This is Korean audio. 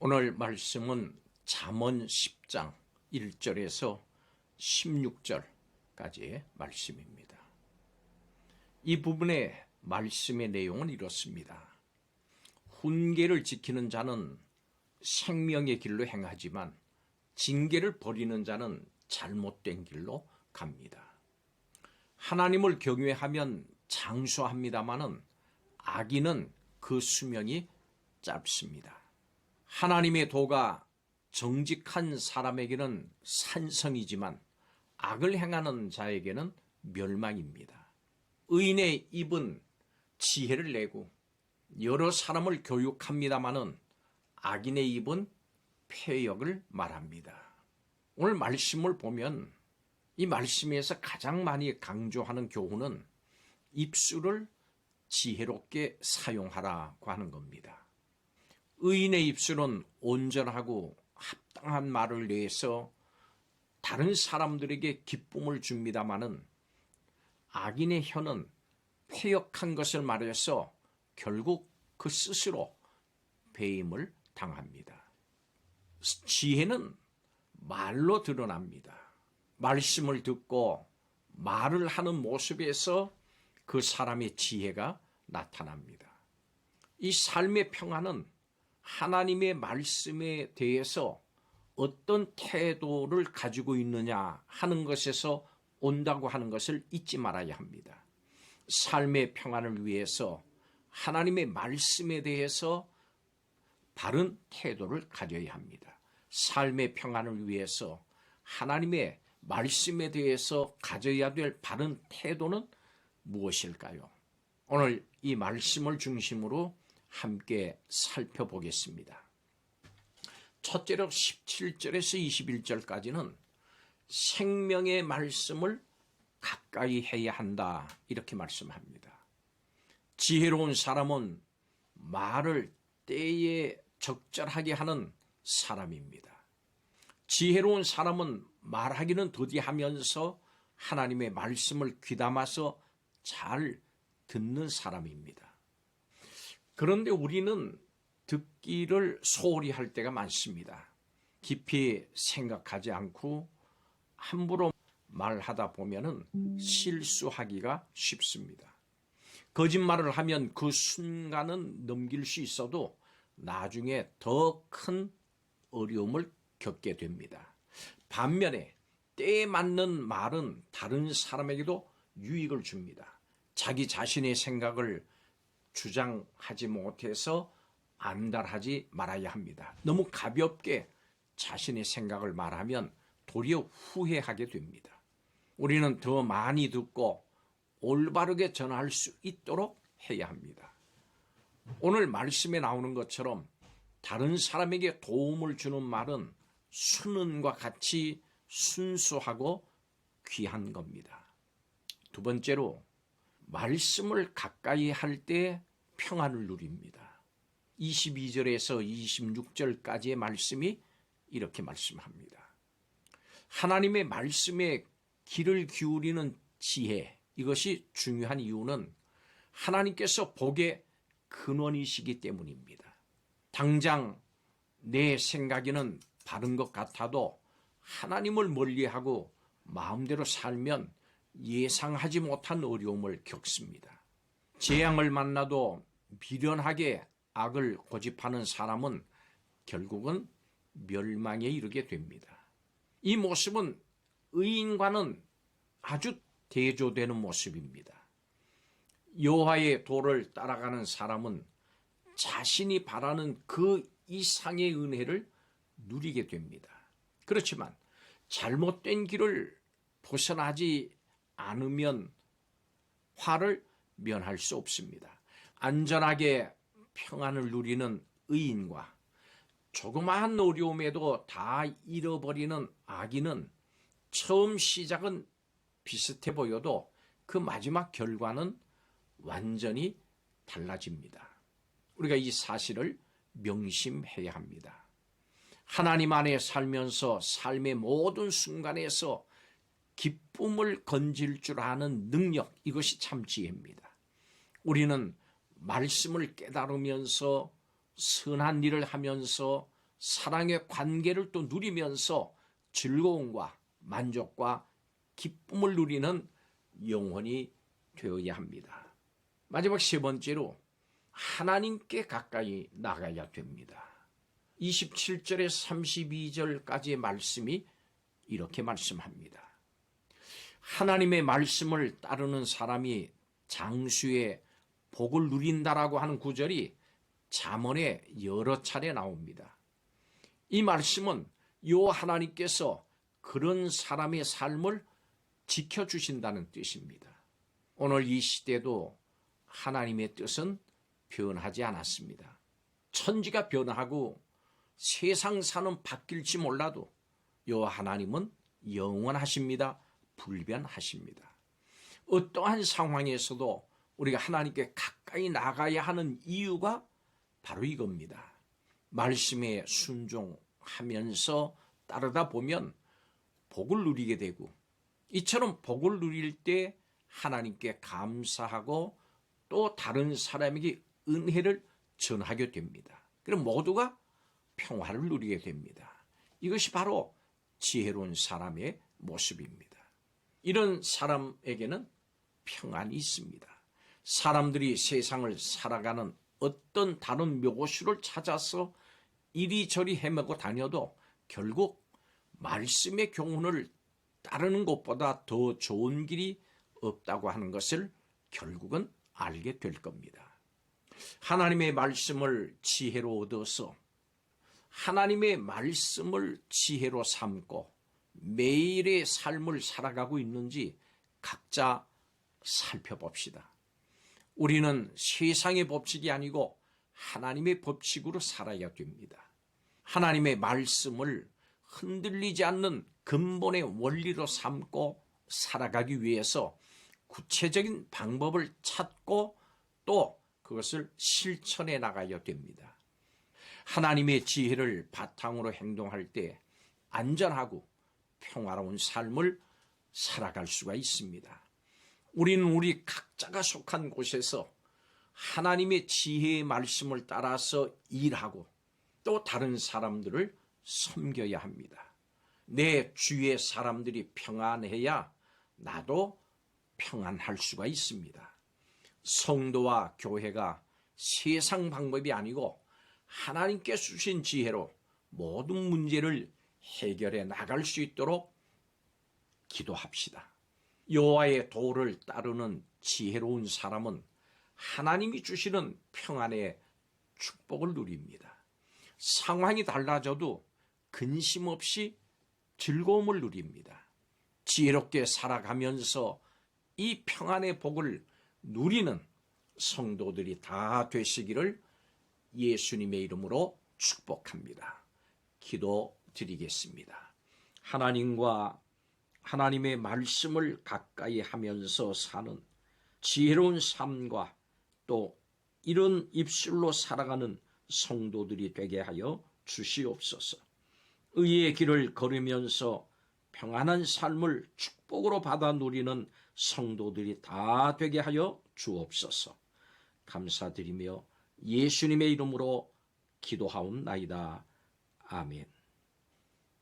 오늘 말씀은 잠언 10장 1절에서 16절까지의 말씀입니다. 이 부분의 말씀의 내용은 이렇습니다. 훈계를 지키는 자는 생명의 길로 행하지만 징계를 버리는 자는 잘못된 길로 갑니다. 하나님을 경외하면 장수합니다마는 악인은 그 수명이 짧습니다. 하나님의 도가 정직한 사람에게는 산성이지만 악을 행하는 자에게는 멸망입니다. 의인의 입은 지혜를 내고 여러 사람을 교육합니다마는 악인의 입은 폐역을 말합니다. 오늘 말씀을 보면 이 말씀에서 가장 많이 강조하는 교훈은 입술을 지혜롭게 사용하라고 하는 겁니다. 의인의 입술은 온전하고 합당한 말을 내서 다른 사람들에게 기쁨을 줍니다마는 악인의 혀는 패역한 것을 말해서 결국 그 스스로 배임을 당합니다. 지혜는 말로 드러납니다. 말씀을 듣고 말을 하는 모습에서 그 사람의 지혜가 나타납니다. 이 삶의 평안은 하나님의 말씀에 대해서 어떤 태도를 가지고 있느냐 하는 것에서 온다고 하는 것을 잊지 말아야 합니다. 삶의 평안을 위해서 하나님의 말씀에 대해서 바른 태도를 가져야 합니다. 삶의 평안을 위해서 하나님의 말씀에 대해서 가져야 될 바른 태도는 무엇일까요? 오늘 이 말씀을 중심으로 함께 살펴보겠습니다. 첫째로 17절에서 21절까지는 생명의 말씀을 가까이 해야 한다 이렇게 말씀합니다. 지혜로운 사람은 말을 때에 적절하게 하는 사람입니다. 지혜로운 사람은 말하기는 더디하면서 하나님의 말씀을 귀담아서 잘 듣는 사람입니다. 그런데 우리는 듣기를 소홀히 할 때가 많습니다. 깊이 생각하지 않고 함부로 말하다 보면은 실수하기가 쉽습니다. 거짓말을 하면 그 순간은 넘길 수 있어도 나중에 더 큰 어려움을 겪게 됩니다. 반면에 때에 맞는 말은 다른 사람에게도 유익을 줍니다. 자기 자신의 생각을 주장하지 못해서 안달하지 말아야 합니다. 너무 가볍게 자신의 생각을 말하면 도리어 후회하게 됩니다. 우리는 더 많이 듣고 올바르게 전할 수 있도록 해야 합니다. 오늘 말씀에 나오는 것처럼 다른 사람에게 도움을 주는 말은 순은과 같이 순수하고 귀한 겁니다. 두 번째로 말씀을 가까이 할 때 평안을 누립니다. 22절에서 26절까지의 말씀이 이렇게 말씀합니다. 하나님의 말씀에 귀를 기울이는 지혜, 이것이 중요한 이유는 하나님께서 복의 근원이시기 때문입니다. 당장 내 생각에는 바른 것 같아도 하나님을 멀리하고 마음대로 살면 예상하지 못한 어려움을 겪습니다. 재앙을 만나도 미련하게 악을 고집하는 사람은 결국은 멸망에 이르게 됩니다. 이 모습은 의인과는 아주 대조되는 모습입니다. 여호와의 도를 따라가는 사람은 자신이 바라는 그 이상의 은혜를 누리게 됩니다. 그렇지만 잘못된 길을 벗어나지 않으면 화를 면할 수 없습니다. 안전하게 평안을 누리는 의인과 조그마한 어려움에도 다 잃어버리는 악인은 처음 시작은 비슷해 보여도 그 마지막 결과는 완전히 달라집니다. 우리가 이 사실을 명심해야 합니다. 하나님 안에 살면서 삶의 모든 순간에서 기쁨을 건질 줄 아는 능력, 이것이 참 지혜입니다. 우리는 말씀을 깨달으면서 선한 일을 하면서 사랑의 관계를 또 누리면서 즐거움과 만족과 기쁨을 누리는 영혼이 되어야 합니다. 마지막 세 번째로 하나님께 가까이 나가야 됩니다. 27절에 32절까지의 말씀이 이렇게 말씀합니다. 하나님의 말씀을 따르는 사람이 장수의 복을 누린다라고 하는 구절이 잠언에 여러 차례 나옵니다. 이 말씀은 요 하나님께서 그런 사람의 삶을 지켜주신다는 뜻입니다. 오늘 이 시대도 하나님의 뜻은 변하지 않았습니다. 천지가 변하고 세상 사는 바뀔지 몰라도 요 하나님은 영원하십니다. 불변하십니다. 어떠한 상황에서도 우리가 하나님께 가까이 나가야 하는 이유가 바로 이겁니다. 말씀에 순종하면서 따르다 보면 복을 누리게 되고, 이처럼 복을 누릴 때 하나님께 감사하고 또 다른 사람에게 은혜를 전하게 됩니다. 그럼 모두가 평화를 누리게 됩니다. 이것이 바로 지혜로운 사람의 모습입니다. 이런 사람에게는 평안이 있습니다. 사람들이 세상을 살아가는 어떤 다른 묘수를 찾아서 이리저리 헤매고 다녀도 결국 말씀의 교훈을 따르는 것보다 더 좋은 길이 없다고 하는 것을 결국은 알게 될 겁니다. 하나님의 말씀을 지혜로 얻어서 하나님의 말씀을 지혜로 삼고 매일의 삶을 살아가고 있는지 각자 살펴봅시다. 우리는 세상의 법칙이 아니고 하나님의 법칙으로 살아야 됩니다. 하나님의 말씀을 흔들리지 않는 근본의 원리로 삼고 살아가기 위해서 구체적인 방법을 찾고 또 그것을 실천해 나가야 됩니다. 하나님의 지혜를 바탕으로 행동할 때 안전하고 평화로운 삶을 살아갈 수가 있습니다. 우리는 우리 각자가 속한 곳에서 하나님의 지혜의 말씀을 따라서 일하고 또 다른 사람들을 섬겨야 합니다. 내 주위의 사람들이 평안해야 나도 평안할 수가 있습니다. 성도와 교회가 세상 방법이 아니고 하나님께 주신 지혜로 모든 문제를 해결해 나갈 수 있도록 기도합시다. 여호와의 도를 따르는 지혜로운 사람은 하나님이 주시는 평안의 축복을 누립니다. 상황이 달라져도 근심 없이 즐거움을 누립니다. 지혜롭게 살아가면서 이 평안의 복을 누리는 성도들이 다 되시기를 예수님의 이름으로 축복합니다. 기도드리겠습니다. 하나님과 하나님의 말씀을 가까이 하면서 사는 지혜로운 삶과 또 이런 입술로 살아가는 성도들이 되게 하여 주시옵소서. 의의 길을 걸으면서 평안한 삶을 축복으로 받아 누리는 성도들이 다 되게 하여 주옵소서. 감사드리며 예수님의 이름으로 기도하옵나이다. 아멘.